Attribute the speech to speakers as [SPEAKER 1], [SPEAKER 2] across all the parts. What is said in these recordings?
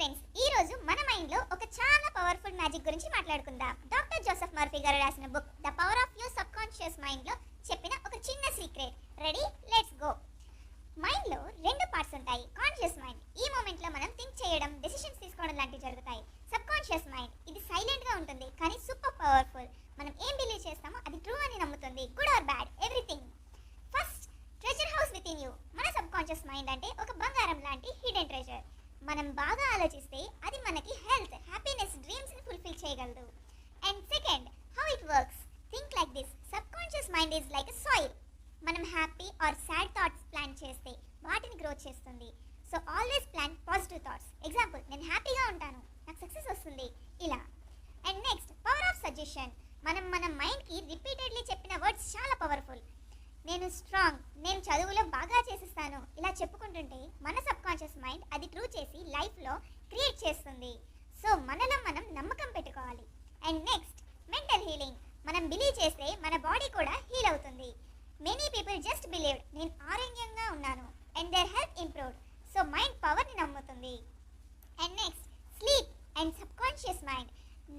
[SPEAKER 1] Friends, ఈ రోజు మన మైండ్ లో ఒక చాలా పవర్ఫుల్ మ్యాజిక్ గురించి మాట్లాడుకుందాం. డాక్టర్ జోసెఫ్ మర్ఫీ గారు రాసిన book the power of your subconscious mind లో చెప్పిన ఒక చిన్న secret. Ready? Let's go. Mind లో రెండు పార్ట్స్ ఉంటాయి. కాన్షియస్ మైండ్, ఈ మూమెంట్ లో మనం థింక్ చేయడం, డెసిషన్స్ తీసుకోవడం లాంటివి జరుగుతాయి. సబ్ కాన్షియస్ మైండ్, ఇది సైలెంట్ గా ఉంటుంది కానీ సూపర్ పవర్ఫుల్. మనం ఏం బిలీవ్ చేస్తామో అది ట్రూ అని నమ్ముతుంది. Good or bad, everything. First, treasure house with in you. మన సబ్ కాన్షియస్ మైండ్ అంటే ఒక బంగారం లాంటి హిడెన్ ట్రెజర్. మనం బాగా ఆలోచిస్తే అది మనకి హెల్త్, హ్యాపీనెస్, డ్రీమ్స్ ని ఫుల్ఫిల్ చేయగలదు. And second, how it works. Think like this. Subconscious mind is like a soil. మనం happy or sad thoughts plant చేస్తే వాటిని గ్రో చేస్తుంది. So always plant positive thoughts. Example, నేను హ్యాపీగా ఉంటాను, నాకు సక్సెస్ వస్తుంది, ఇలా. And next, power of suggestion. మనం మన మైండ్కి రిపీటెడ్లీ చెప్పిన వర్డ్స్ చాలా పవర్ఫుల్. నేను స్ట్రాంగ్, నేను చదువులో బాగా చేసిస్తాను, ఇలా చెప్పుకుంటుంటే మన సబ్ కాన్షియస్ మైండ్ అది ట్రూ చేసి లైఫ్లో క్రియేట్ చేస్తుంది. సో మనలో మనం నమ్మకం పెట్టుకోవాలి. And next, mental healing. మనం బిలీవ్ చేస్తే మన బాడీ కూడా హీల్ అవుతుంది. మెనీ పీపుల్ జస్ట్ బిలీవ్డ్ నేను ఆరోగ్యంగా ఉన్నాను and their health improved. So mind పవర్ని నమ్ముతుంది. And next, sleep and subconscious mind.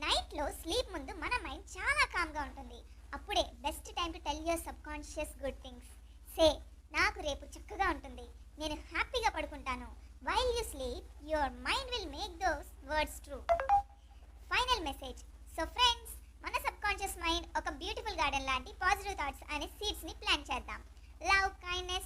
[SPEAKER 1] నైట్లో స్లీప్ ముందు మన మైండ్ చాలా కామ్గా ఉంటుంది. అప్పుడే best time to tell your subconscious good things. Say, నాకు రేపు చక్కగా ఉంటుంది, నేను హ్యాపీగా పడుకుంటాను. While you sleep, your mind will make those words true. Final message. So friends, మన సబ్ కాన్షియస్ మైండ్ ఒక బ్యూటిఫుల్ గార్డెన్ లాంటి పాజిటివ్ థాట్స్ అనే సీడ్స్ని ప్లాంట్ చేద్దాం. Love, kindness,